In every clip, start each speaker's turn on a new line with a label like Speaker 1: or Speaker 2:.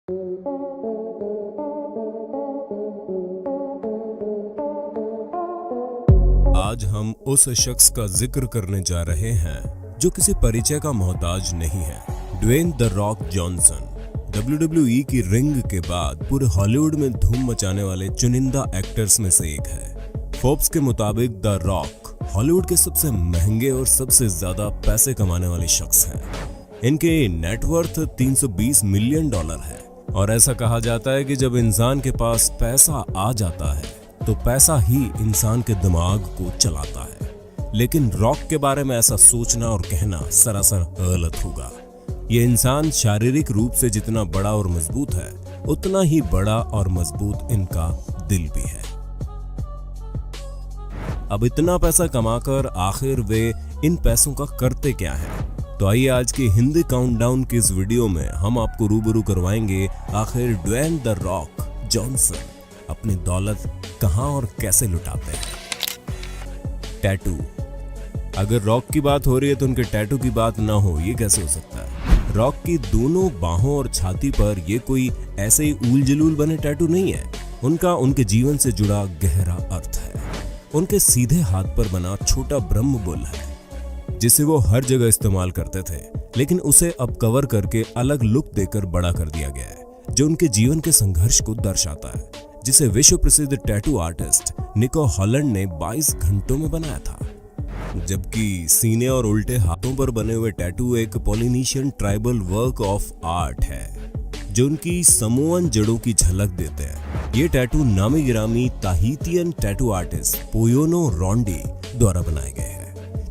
Speaker 1: आज हम उस शख्स का जिक्र करने जा रहे हैं जो किसी परिचय का मोहताज नहीं है। Dwayne the Rock Johnson WWE की रिंग के बाद पूरे हॉलीवुड में धूम मचाने वाले चुनिंदा एक्टर्स में से एक है। फोर्ब्स के मुताबिक द रॉक हॉलीवुड के सबसे महंगे और सबसे ज्यादा पैसे कमाने वाले शख्स हैं। इनके नेटवर्थ $320 मिलियन है और ऐसा कहा जाता है कि जब इंसान के पास पैसा आ जाता है तो पैसा ही इंसान के दिमाग को चलाता है। लेकिन रॉक के बारे में ऐसा सोचना और कहना सरासर गलत होगा। ये इंसान शारीरिक रूप से जितना बड़ा और मजबूत है, उतना ही बड़ा और मजबूत इनका दिल भी है। अब इतना पैसा कमाकर आखिर वे इन पैसों का करते क्या है? तो आइए आज के हिंदी काउंटडाउन की इस वीडियो में हम आपको रूबरू करवाएंगे आखिर ड्वेन द रॉक जॉनसन अपनी दौलत कहां और कैसे लुटाते हैं। टैटू। अगर रॉक की बात हो रही है तो उनके टैटू की बात ना हो, ये कैसे हो सकता है? रॉक की दोनों बाहों और छाती पर ये कोई ऐसे ही ऊल जलूल बने टैटू नहीं है। उनका उनके जीवन से जुड़ा गहरा अर्थ है। उनके सीधे हाथ पर बना छोटा ब्रह्म बुल है जिसे वो हर जगह इस्तेमाल करते थे, लेकिन उसे अब कवर करके अलग लुक देकर बड़ा कर दिया गया है, जो उनके जीवन के संघर्ष को दर्शाता है, जिसे विश्व प्रसिद्ध टैटू आर्टिस्ट निको हॉलैंड ने 22 घंटों में बनाया था। जबकि सीने और उल्टे हाथों पर बने हुए टैटू एक Polynesian tribal work of art है, जो उनकी समोअन जड़ों की झलक देते हैं। ये टैटू नामी गिरामी ताहितियन टैटू आर्टिस्ट पोयोनो रोंडे द्वारा बनाए गए हैं,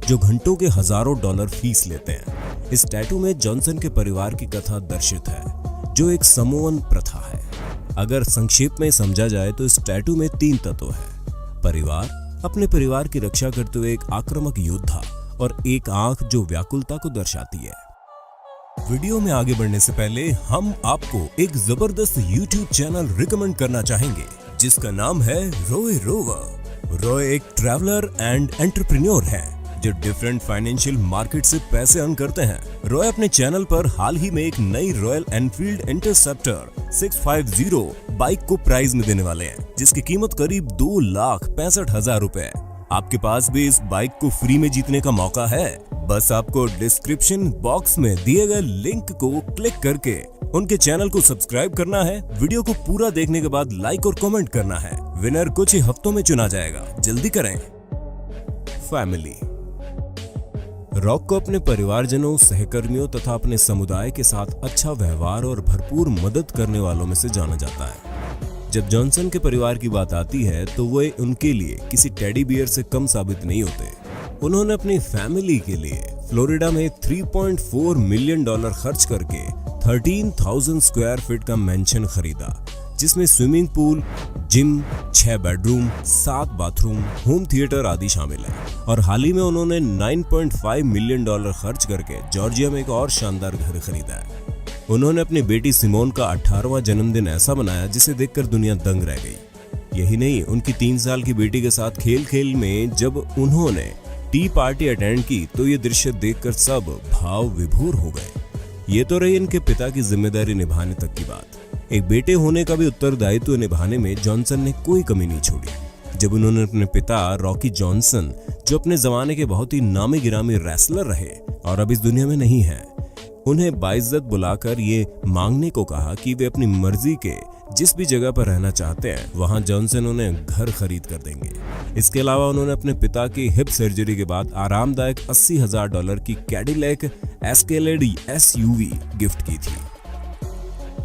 Speaker 1: जो घंटों के हजारों डॉलर फीस लेते हैं। इस टैटू में जॉनसन के परिवार की कथा दर्शित है, जो एक समोअन प्रथा है। अगर संक्षेप में समझा जाए तो इस टैटू में 3 तत्व है: परिवार, अपने परिवार की रक्षा करते हुए एक आक्रामक योद्धा, और एक आंख जो व्याकुलता को दर्शाती है। वीडियो में आगे बढ़ने से पहले हम आपको एक जबरदस्त YouTube चैनल रिकमेंड करना चाहेंगे जिसका नाम है रॉय रोवर। रॉय एक ट्रैवलर एंड एंटरप्रेन्योर है जो डिफरेंट फाइनेंशियल मार्केट से पैसे अर्न करते हैं। रॉय अपने चैनल पर हाल ही में एक नई रॉयल एनफील्ड इंटरसेप्टर 650 बाइक को प्राइज में देने वाले हैं, जिसकी कीमत करीब 2,65,000 रुपए है। आपके पास भी इस बाइक को फ्री में जीतने का मौका है। बस आपको डिस्क्रिप्शन बॉक्स में दिए गए लिंक को क्लिक करके उनके चैनल को सब्सक्राइब करना है। वीडियो को पूरा देखने के बाद लाइक और कमेंट करना है। विनर कुछ ही हफ्तों में चुना जाएगा, जल्दी करें। फैमिली। रॉक को अपने परिवारजनों, सहकर्मियों तथा अपने समुदाय के साथ अच्छा व्यवहार और भरपूर मदद करने वालों में से जाना जाता है। जब जॉनसन के परिवार की बात आती है तो वे उनके लिए किसी टेडी बियर से कम साबित नहीं होते। उन्होंने अपनी फैमिली के लिए फ्लोरिडा में $3.4 मिलियन खर्च करके 13,000 स्क्वायर फीट का मैंशन खरीदा, जिसमें swimming pool, gym, 6 bedroom, 7 bathroom, home theatre आदि शामिल है। और हाल ही में उन्होंने $9.5 मिलियन खर्च करके जॉर्जिया में एक और शानदार घर खरीदा है। उन्होंने अपनी बेटी सिमोन का 18वां जन्मदिन ऐसा मनाया जिसे देखकर दुनिया दंग रह गई। यही नहीं, उनकी 3 साल की बेटी के साथ खेल खेल में जब उन्होंने टी पार्टी अटेंड की तो ये दृश्य देखकर सब भाव विभोर हो गए। ये तो रही इनके पिता की जिम्मेदारी निभाने तक की बात। एक बेटे होने का भी उत्तरदायित्व निभाने में जॉनसन ने कोई कमी नहीं छोड़ी। जब उन्होंने अपने पिता रॉकी जॉनसन, जो अपने जमाने के बहुत ही नामी गिरामी रेसलर रहे और अब इस दुनिया में नहीं है, उन्हें बाइज्जत बुलाकर ये मांगने को कहा कि वे अपनी मर्जी के जिस भी जगह पर रहना चाहते हैं वहां जॉनसन उन्हें घर खरीद कर देंगे। इसके अलावा उन्होंने अपने पिता की हिप सर्जरी के बाद आरामदायक $80,000 की कैडिलैक एस्केलेड SUV गिफ्ट की थी।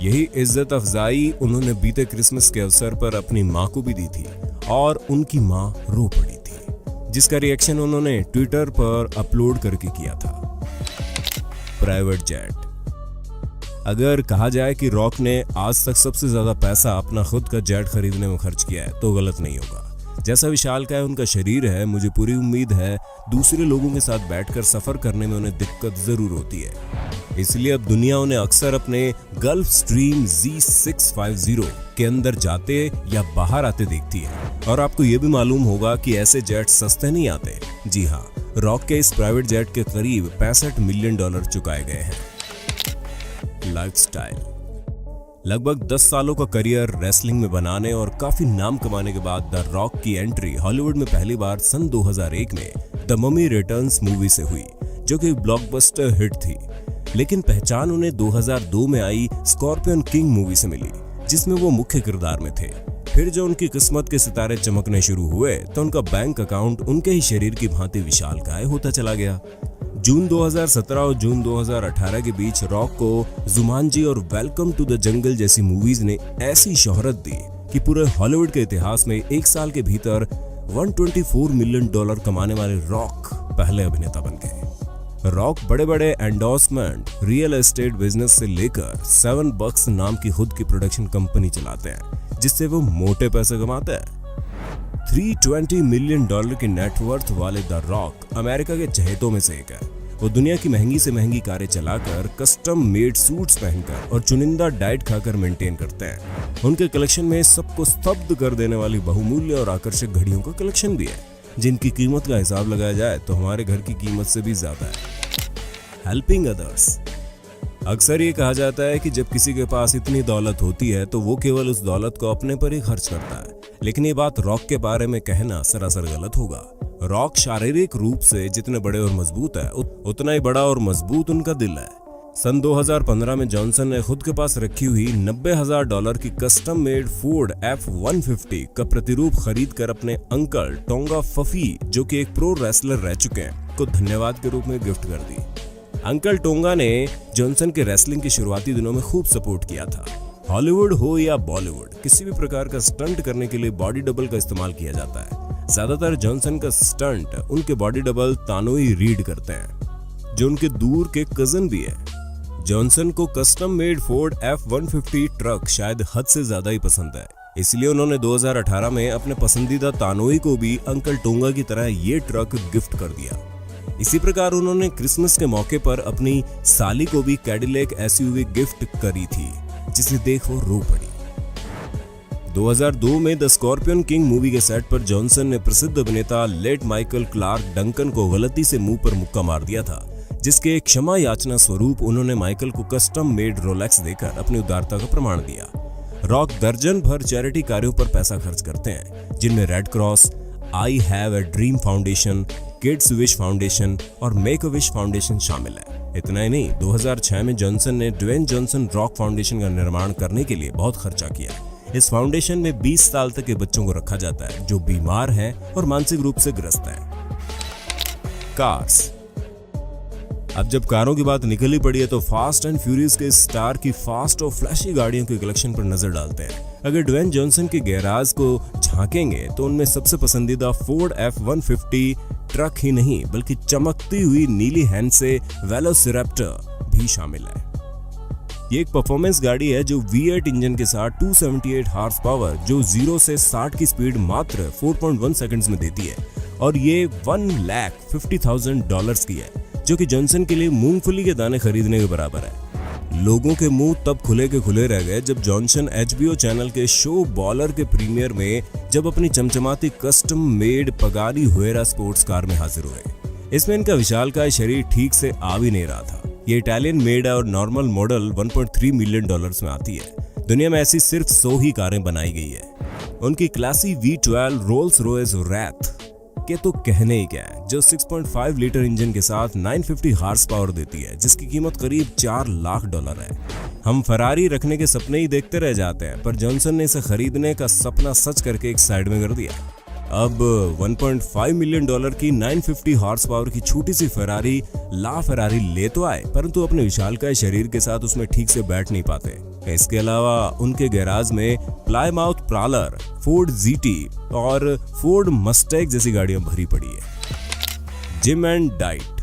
Speaker 1: यही इज्जत अफजाई उन्होंने बीते क्रिसमस के अवसर पर अपनी मां को भी दी थी और उनकी मां रो पड़ी थी, जिसका रिएक्शन उन्होंने ट्विटर पर अपलोड करके किया था। Private jet. अगर कहा जाए कि रॉक ने आज तक सबसे ज्यादा पैसा अपना खुद का जेट खरीदने में खर्च किया है तो गलत नहीं होगा। जैसा विशालकाय उनका शरीर है, मुझे पूरी उम्मीद है दूसरे लोगों के साथ बैठकर सफर करने में उन्हें दिक्कत जरूर होती है। इसलिए अब दुनिया उन्हें अक्सर अपने गल्फ स्ट्रीम Z650 के अंदर जाते या बाहर आते देखती है। और आपको ये भी मालूम होगा कि ऐसे जेट सस्ते नहीं आते। जी हाँ, रॉक के इस प्राइवेट जेट के करीब $65 मिलियन चुकाए गए हैं। लाइफस्टाइल। लगभग 10 सालों का करियर रेसलिंग में बनाने और काफी नाम कमाने के बाद द रॉक की एंट्री हॉलीवुड में पहली बार सन 2001 में द ममी रिटर्न्स मूवी से हुई, जो कि ब्लॉकबस्टर हिट थी। लेकिन पहचान उन्हें 2002 में आई स्कॉर्पियन किंग मूवी से मिली, जिसमें वो मुख्य किरदार में थे। फिर जो उनकी किस्मत के सितारे चमकने शुरू हुए तो उनका बैंक अकाउंट उनके ही शरीर की भांति विशालकाय होता चला गया। जून 2017 और जून 2018 के बीच रॉक को जुमांजी और वेलकम टू द जंगल जैसी मूवीज ने ऐसी शोहरत दी कि पूरे हॉलीवुड के इतिहास में एक साल के भीतर $124 मिलियन कमाने वाले रॉक पहले अभिनेता बन गए। रॉक बड़े बड़े एंडोर्समेंट, रियल एस्टेट बिजनेस से लेकर $7 नाम की खुद की प्रोडक्शन कंपनी चलाते हैं, जिससे वो मोटे पैसे कमाते हैं। $320 मिलियन की नेटवर्थ वाले द रॉक अमेरिका के चहेतों में से एक है। वो दुनिया की महंगी से महंगी कारें चलाकर, कस्टम मेड सूट्स पहनकर और चुनिंदा डाइट खाकर मेंटेन करते हैं। उनके कलेक्शन में सबको स्तब्ध कर देने वाली बहुमूल्य और आकर्षक घड़ियों का कलेक्शन भी है, जिनकी कीमत का हिसाब लगाया जाए तो हमारे घर की कीमत से भी ज्यादा है। Helping others. अक्सर ये कहा जाता है कि जब किसी के पास इतनी दौलत होती है तो वो केवल उस दौलत को अपने पर ही खर्च करता है, लेकिन ये बात रॉक के बारे में कहना सरासर गलत होगा। रॉक शारीरिक रूप से जितने बड़े और मजबूत है, उतना ही बड़ा और मजबूत उनका दिल है। सन 2015 में जॉनसन ने खुद के पास रखी हुई $90,000 की कस्टम मेड फोर्ड F-150 का प्रतिरूप खरीद कर अपने अंकल टोंगा फफी, जो कि एक प्रो रेसलर रह चुके हैं, को धन्यवाद के रूप में गिफ्ट कर दी। अंकल टोंगा ने जॉनसन के रेसलिंग के शुरुआती दिनों में खूब सपोर्ट किया था। हॉलीवुड हो या बॉलीवुड, किसी भी प्रकार का स्टंट करने के लिए बॉडी डबल का इस्तेमाल किया जाता है। ज्यादातर जॉनसन का स्टंट उनके बॉडी डबल तानोई रीड करते हैं, जो उनके दूर के कजन भी है। जॉनसन को custom made Ford F-150 truck शायद हद से ज्यादा ही पसंद है, इसलिए उन्होंने 2018 में अपने पसंदीदा तानोई को भी अंकल टोंगा की तरह ये ट्रक गिफ्ट कर दिया। इसी प्रकार उन्होंने क्रिसमस के मौके पर अपनी साली को भी कैडिलैक SUV गिफ्ट करी थी, जिसे देख वो रो पड़ी। 2002 में द स्कॉर्पियन किंग मूवी के सेट पर जॉनसन ने प्रसिद्ध अभिनेता लेट माइकल क्लार्क डंकन को गलती से मुंह पर मुक्का मार दिया था, जिसके क्षमा याचना स्वरूप उन्होंने माइकल को कस्टम मेड रोलेक्स देकर अपनी उदारता का प्रमाण दिया। रॉक दर्जन भर चैरिटी कार्यों पर पैसा खर्च करते हैं, जिनमें red cross, I have a dream foundation, kids wish foundation और मेक अ विश फाउंडेशन शामिल है। इतना ही नहीं, 2006 में जॉनसन ने ड्वेन जॉनसन रॉक फाउंडेशन का निर्माण करने के लिए बहुत खर्चा किया। इस फाउंडेशन में 20 साल तक के बच्चों को रखा जाता है जो बीमार हैं और मानसिक रूप से ग्रस्त हैं। कार्स। अब जब कारों की बात निकली पड़ी है तो फास्ट एंड फ्यूरियस के स्टार की फास्ट और फ्लैशी गाड़ियों के कलेक्शन पर नजर डालते हैं। अगर ड्वेन जॉनसन के गैराज को झांकेंगे तो उनमें सबसे पसंदीदा फोर्ड F-150 ट्रक ही नहीं बल्कि चमकती हुई नीली हैंडसे वेलोसिरैप्टर भी शामिल है। ये एक परफॉर्मेंस गाड़ी है जो V8 इंजन के साथ 278 हॉर्स पावर, जो 0 से 60 की स्पीड मात्र 4.1 सेकंड्स में देती है, और ये $1,50,000 की है, जो कि जॉनसन के लिए मूंगफली के दाने खरीदने के बराबर है। लोगों के मुंह तब खुले के खुले रह गए जब जॉनसन HBO चैनल के शो बॉलर के प्रीमियर में जब अपनी चमचमाती कस्टम मेड पगारी हुएरा स्पोर्ट्स कार में हाजिर हुए। इसमें इनका विशालकाय शरीर ठीक से आ भी नहीं रहा था। ये इटालियन मेड है और नॉर्मल मॉडल $1.3 मिलियन में आती है। दुनिया में ऐसी सिर्फ 100 ही कारें बनाई गई है। उनकी classy V12 Rolls Royce wrath के तो कहने ही क्या है, जो 6.5 लीटर इंजन के साथ 950 हॉर्स पावर देती है, जिसकी कीमत करीब $4 लाख है। हम फरारी रखने के सपने ही देखते रह जाते हैं, पर जॉनसन ने इसे खरीदने का सपना सच करके एक साइड में कर दिया। अब $1.5 मिलियन की 950 हॉर्स पावर की छोटी सी फरारी ले तो आए, परंतु अपने विशालकाय शरीर के साथ उसमें ठीक से बैठ नहीं पाते। इसके अलावा उनके गैराज में प्लायमाउथ प्रालर, फोर्ड GT और फोर्ड मस्टैग जैसी गाड़ियां भरी पड़ी है। Gym and diet.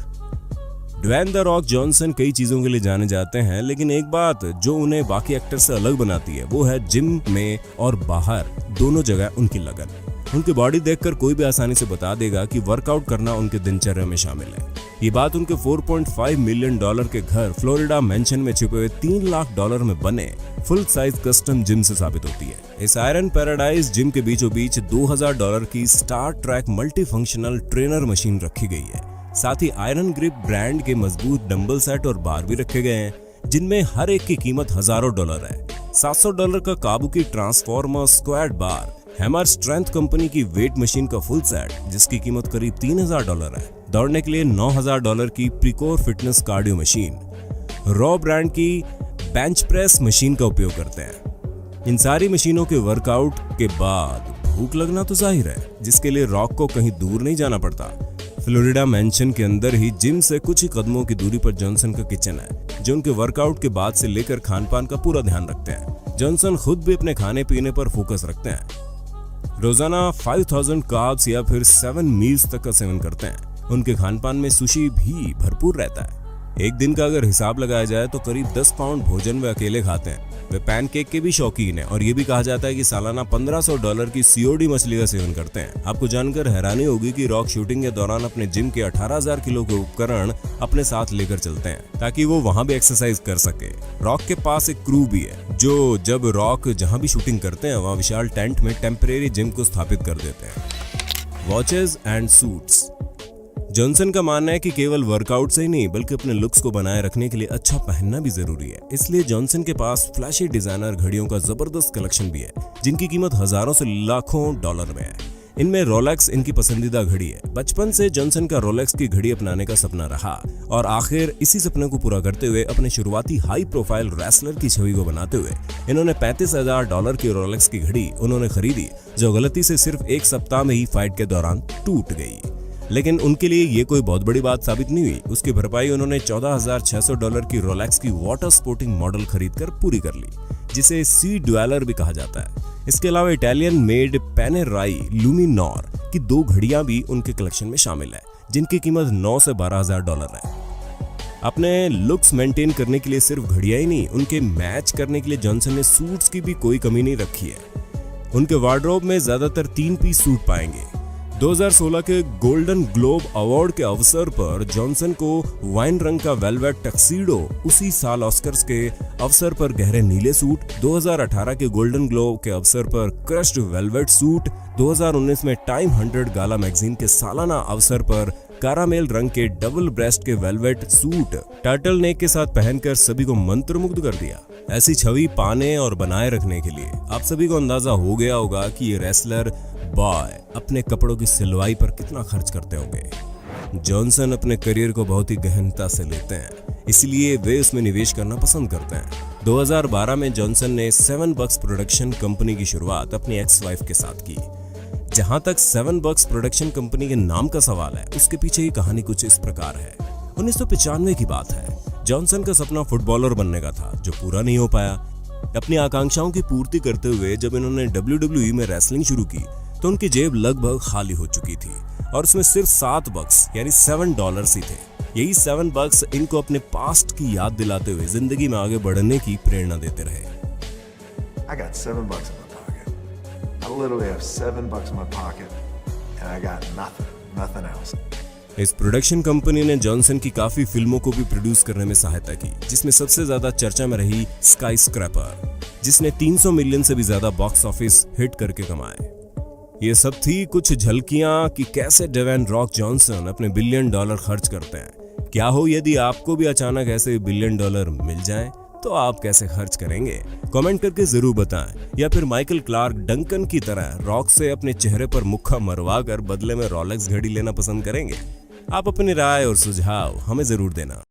Speaker 1: Dwayne the Rock Johnson कई चीजों के लिए जाने जाते हैं, लेकिन एक बात जो उन्हें बाकी एक्टर से अलग बनाती है वो है जिम में और बाहर दोनों जगह उनकी लगन। उनकी बॉडी देखकर कोई भी आसानी से बता देगा कि वर्कआउट करना उनके दिनचर्या में शामिल है। ये बात उनके $4.5 मिलियन के घर फ्लोरिडा मैंशन में छिपे हुए $3 लाख में बने फुल साइज कस्टम जिम से साबित होती है। इस आयरन पैराडाइज जिम के बीचों बीच $2,000 की Star Trek multi functional trainer machine रखी गई है। साथ ही आयरन ग्रिप ब्रांड के मजबूत डंबल सेट और बार भी रखे गए हैं। जिनमें हर एक की कीमत हजारों डॉलर है। $700 का काबुकी ट्रांसफॉर्मर स्क्वाड बार, हैमर स्ट्रेंथ कंपनी की वेट मशीन का फुल सेट जिसकी कीमत करीब $3000 है। दौड़ने के लिए $9000 की Precor fitness cardio machine, raw brand की बेंच प्रेस मशीन का उपयोग करते हैं। इन सारी मशीनों के वर्कआउट के बाद भूख लगना तो जाहिर है, जिसके लिए रॉक को कहीं दूर नहीं जाना पड़ता। फ्लोरिडा मैंशन के अंदर ही जिम से कुछ ही कदमों की दूरी पर जॉनसन का किचन है, जो उनके वर्कआउट के बाद से लेकर खान पान का पूरा ध्यान रखते हैं। जॉनसन खुद भी अपने खाने पीने पर फोकस रखते हैं। रोजाना 5000 कार्ब्स या फिर 7 मील्स तक का सेवन करते हैं। उनके खान पान में सुशी भी भरपूर रहता है। एक दिन का अगर हिसाब लगाया जाए तो करीब 10 पाउंड भोजन वे अकेले खाते हैं। वे पैनकेक के भी शौकीन हैं और ये भी कहा जाता है कि सालाना $1500 की सीओडी मछली का सेवन करते हैं। आपको जानकर हैरानी होगी कि रॉक शूटिंग के दौरान अपने जिम के 18000 किलो के उपकरण अपने साथ लेकर चलते हैं ताकि वो वहां भी एक्सरसाइज कर सके। रॉक के पास एक क्रू भी है जो जब रॉक जहां भी शूटिंग करते हैं वहां विशाल टेंट में टेम्परेरी जिम को स्थापित कर देते हैं। Watches and suits. जॉनसन का मानना है कि केवल वर्कआउट से ही नहीं बल्कि अपने लुक्स को बनाए रखने के लिए अच्छा पहनना भी जरूरी है। इसलिए जॉनसन के पास फ्लैशी डिजाइनर घड़ियों का जबरदस्त कलेक्शन भी है, जिनकी कीमत हजारों से लाखों डॉलर में है। इनमें रोलेक्स इनकी पसंदीदा घड़ी है। बचपन से जॉनसन का रोलेक्स की घड़ी अपनाने का सपना रहा और आखिर इसी सपने को पूरा करते हुए अपने शुरुआती हाई प्रोफाइल रेसलर की छवि को बनाते हुए इन्होंने $35000 की रोलेक्स की घड़ी उन्होंने खरीदी, जो गलती से सिर्फ एक सप्ताह में ही फाइट के दौरान टूट गई। लेकिन उनके लिए ये कोई बहुत बड़ी बात साबित नहीं हुई। उसकी भरपाई उन्होंने $14600 की रोलेक्स की वाटर स्पोर्टिंग मॉडल खरीदकर पूरी कर ली, जिसे सी ड्वेलर भी कहा जाता है। इसके अलावा इटालियन मेड पेनेराई लुमिनोर की 2 घड़ियां भी उनके कलेक्शन में शामिल है, जिनकी कीमत $9 से $12000 है। अपने लुक्स मेंटेन करने के लिए सिर्फ घड़ियां ही नहीं, उनके मैच करने के लिए जॉनसन ने सूट्स की भी कोई कमी नहीं रखी है। उनके वार्डरोब में ज्यादातर 3 पीस सूट पाएंगे। 2016 के गोल्डन ग्लोब अवार्ड के अवसर पर जॉनसन को वाइन रंग का वेलवेट टक्सीडो, उसी साल ऑस्कर्स के अवसर पर गहरे नीले सूट, 2018 के गोल्डन ग्लोब के अवसर पर क्रश्ड वेलवेट सूट, 2019 में टाइम 100 गाला मैगजीन के सालाना अवसर पर कारामेल रंग के डबल ब्रेस्ट के वेलवेट सूट टर्टल नेक के साथ पहनकर सभी को मंत्रमुग्ध कर दिया। ऐसी छवि पाने और बनाए रखने के लिए आप सभी को अंदाजा हो गया होगा कि ये रेसलर बॉय अपने कपड़ों की सिलवाई पर कितना खर्च करते होंगे। जॉनसन अपने करियर को बहुत ही गहनता से लेते हैं, इसलिए वे उसमें निवेश करना पसंद करते हैं। 2012 में जॉनसन ने 7 बक्स प्रोडक्शन कंपनी की शुरुआत अपनी एक्स वाइफ के साथ की। जहां तक 7 बक्स प्रोडक्शन कंपनी के नाम का सवाल है, उसके पीछे की कहानी कुछ इस प्रकार है। 1995 की बात है। जॉनसन का सपना फुटबॉलर बनने का था, जो पूरा नहीं हो पाया। अपनी आकांक्षाओं की पूर्ति करते हुए जब इन्होंने WWE में रेसलिंग शुरू की तो उनकी जेब लगभग खाली हो चुकी थी और उसमें सिर्फ 7 बक्स यानी $7 ही थे। यही 7 बक्स इनको अपने पास्ट की याद दिलाते हुए जिंदगी में आगे बढ़ने की प्रेरणा देते रहे।
Speaker 2: I got $7 in my pocket. I literally have $7 in my pocket and I got nothing else.
Speaker 1: इस प्रोडक्शन कंपनी ने जॉनसन की काफी फिल्मों को भी प्रोड्यूस करने में सहायता की, जिसमें सबसे ज्यादा चर्चा में रही स्काईस्क्रैपर, जिसने 300 मिलियन से भी ज्यादा बॉक्स ऑफिस हिट करके कमाए। ये सब थी कुछ झलकियां कि कैसे ड्वेन रॉक जॉनसन अपने $1 बिलियन खर्च करते हैं। क्या हो यदि आपको भी अचानक ऐसे $1 बिलियन मिल जाएं, तो आप कैसे खर्च करेंगे? कमेंट करके जरूर बताएं। या फिर माइकल क्लार्क डंकन की तरह रॉक से अपने चेहरे पर मुक्का मरवा कर बदले में रोलेक्स घड़ी लेना पसंद करेंगे? आप अपनी राय और सुझाव हमें जरूर देना।